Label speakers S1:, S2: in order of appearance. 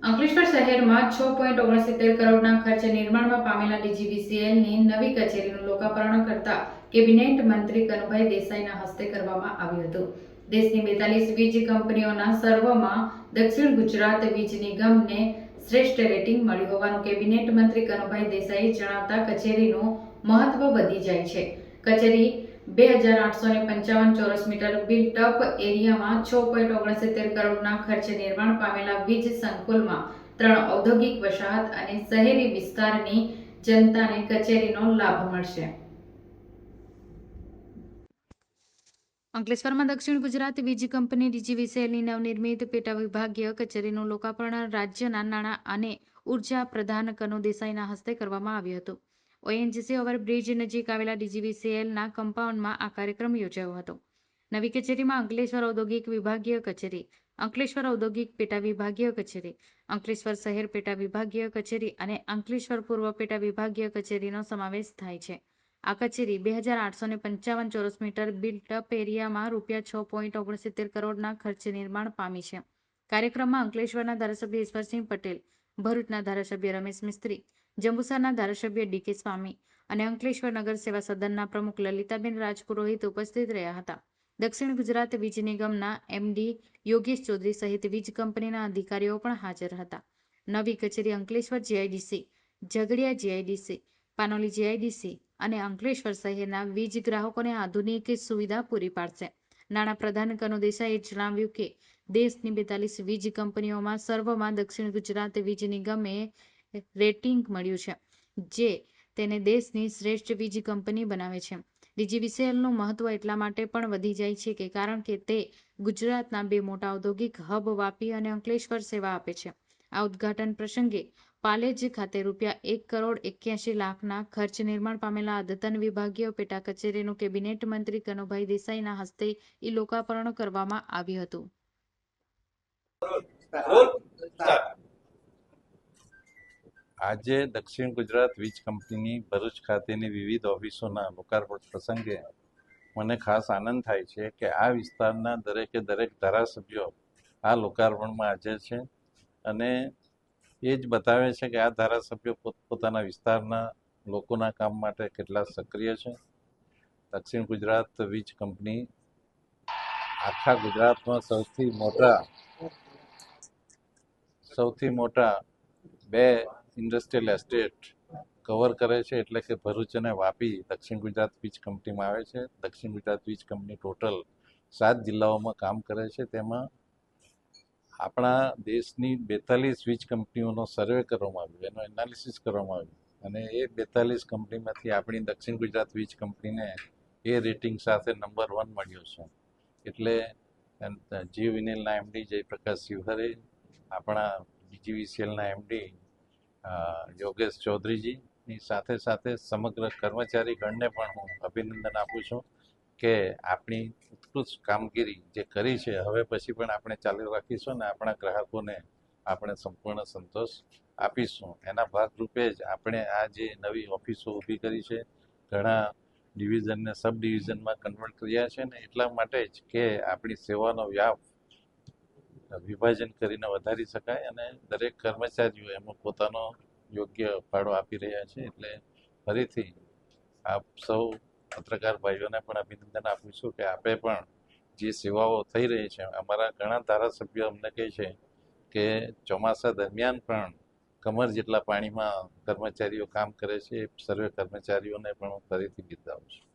S1: અંકલેશ્વર શહેરમાં 6.69 કરોડના ખર્ચે નિર્માણમાં પામેલા ડીજીવીસીએલની નવી કચેરીનું લોકાર્પણ કરતા કેબિનેટ મંત્રી કનુભાઈ દેસાઈના હસ્તે કરવામાં આવ્યું હતું. દેશની 42 વીજ કંપનીઓના સર્વમાં દક્ષિણ ગુજરાત વીજ નિગમને શ્રેષ્ઠ રેટિંગ મળ્યું હોવાનું કેબિનેટ મંત્રી કનુભાઈ દેસાઈએ જણાવતા કચેરીનું મહત્વ વધી જાય છે. કચેરી 2855 ચોરસ મીટર બિલ્ટ અપ એરિયામાં 6.69 કરોડના ખર્ચે નિર્માણ પામેલા વીજ સંકુલમાં 3 ઔદ્યોગિક વસાહત અને શહેરી વિસ્તારની જનતાને કચેરીનો લાભ મળશે. અંકલેશ્વરમાં દક્ષિણ ગુજરાત વીજ કંપની ડીજીવીસીએલની નવનિર્મિત પેટા વિભાગીય કચેરીનું લોકાર્પણ રાજ્યના નાણાં અને ઉર્જા પ્રધાન કનુ દેસાઈના હસ્તે કરવામાં આવ્યું હતું. ઓએનજીસી ઓવરબ્રિજ નજીક આવેલા ડીજીવીસીએલના કમ્પાઉન્ડમાં આ કાર્યક્રમ યોજાયો હતો. નવી કચેરીમાં અંકલેશ્વર ઔદ્યોગિક વિભાગીય કચેરી, અંકલેશ્વર ઔદ્યોગિક પેટા વિભાગીય કચેરી, અંકલેશ્વર શહેર પેટા વિભાગીય કચેરી અને અંકલેશ્વર પૂર્વ પેટા વિભાગીય કચેરીનો સમાવેશ થાય છે. આ કચેરી 2855 ચોરસ મીટર બિલ્ટ અપ એરિયામાં ₹6.69 કરોડના ખર્ચે નિર્માણ પામી છે. કાર્યક્રમમાં અંકલેશ્વરના ધારાસભ્ય ઈશ્વરસિંહ પટેલ, ભરૂચના ધારાસભ્ય રમેશ મિસ્ત્રી, જંબુસરના ધારાસભ્ય ડીકે સ્વામી અને અંકલેશ્વર નગર સેવા સદનના પ્રમુખ લલિતાબેન રાજપુરોહિત ઉપસ્થિત રહ્યા હતા. દક્ષિણ ગુજરાત વીજ નિગમના એમડી યોગેશ ચૌધરી સહિત વીજ કંપનીના અધિકારીઓ પણ હાજર હતા. નવી કચેરી Ankleshwar GIDC, Jhagadia GIDC, Panoli GIDC અને અંકલેશ્વર શહેરના વીજ ગ્રાહકોને આધુનિક સુવિધા પૂરી પાડશે. નાણાં પ્રધાન કનુ દેસાઈએ જણાવ્યું કે દેશની 42 વીજ કંપનીઓમાં સર્વમાં દક્ષિણ ગુજરાત વીજ નિગમે રેટિંગ મળ્યું છે, જે તેને દેશની શ્રેષ્ઠ વીજ કંપની બનાવે છે. ડીજીવીસીએલનું મહત્વ એટલા માટે પણ વધી જાય છે કે કારણ કે તે ગુજરાતના 2 મોટા ઔદ્યોગિક હબ વાપી અને અંકલેશ્વર સેવા આપે છે. આ ઉદ્ઘાટન પ્રસંગે પાલેજ ખાતે ₹1.81 કરોડના ખર્ચ નિર્માણ પામેલા અદ્યતન વિભાગીય પેટા કચેરીનું કેબિનેટ મંત્રી કનુભાઈ દેસાઈના હસ્તે લોકાર્પણ કરવામાં આવ્યું હતું.
S2: આજે દક્ષિણ ગુજરાત વીજ કંપનીની ભરૂચ ખાતેની વિવિધ ઓફિસોના લોકાર્પણ પ્રસંગે મને ખાસ આનંદ થાય છે કે આ વિસ્તારના દરેકે દરેક ધારાસભ્યો આ લોકાર્પણમાં હાજર છે અને એ જ બતાવે છે કે આ ધારાસભ્યો પોતપોતાના વિસ્તારના લોકોના કામ માટે કેટલા સક્રિય છે. દક્ષિણ ગુજરાત વીજ કંપની આખા ગુજરાતમાં સૌથી મોટા 2 ઇન્ડસ્ટ્રીયલ એસ્ટેટ કવર કરે છે, એટલે કે ભરૂચ અને વાપી દક્ષિણ ગુજરાત વીજ કંપનીમાં આવે છે. દક્ષિણ ગુજરાત વીજ કંપની ટોટલ 7 જિલ્લાઓમાં કામ કરે છે. તેમાં આપણા દેશની 42 વીજ કંપનીઓનો સર્વે કરવામાં આવ્યો, એનો એનાલિસિસ કરવામાં આવ્યું અને એ 42 કંપનીમાંથી આપણી દક્ષિણ ગુજરાત વીજ કંપનીને એ રેટિંગ સાથે નંબર 1 મળ્યો છે. એટલે જીવ વિનેલના એમડી જયપ્રકાશ શિવહરે, આપણા ડીજીવીસીએલના એમડી યોગેશ ચૌધરીજીની સાથે સાથે સમગ્ર કર્મચારી ગણને પણ હું અભિનંદન આપું છું કે આપણી ઉત્કૃષ્ટ કામગીરી જે કરી છે હવે પછી પણ આપણે ચાલુ રાખીશું અને આપણા ગ્રાહકોને આપણે સંપૂર્ણ સંતોષ આપીશું. એના ભાગરૂપે જ આપણે આ જે નવી ઓફિસો ઊભી કરી છે, ઘણા ડિવિઝનને સબ ડિવિઝનમાં કન્વર્ટ કર્યા છે ને એટલા માટે જ કે આપણી સેવાનો વ્યાપ વિભાજન કરીને વધારી શકાય અને દરેક કર્મચારીઓ એમાં પોતાનો યોગ્ય ફાળો આપી રહ્યા છે. એટલે ફરીથી આપ સૌ પત્રકાર ભાઈઓને પણ અભિનંદન આપું છું કે આપે પણ જે સેવાઓ થઈ રહી છે. અમારા ઘણા ધારાસભ્યો અમને કહે છે કે ચોમાસા દરમિયાન પણ કમર જેટલા પાણીમાં કર્મચારીઓ કામ કરે છે. સર્વે કર્મચારીઓને પણ હું ફરીથી બિરદાવું છું.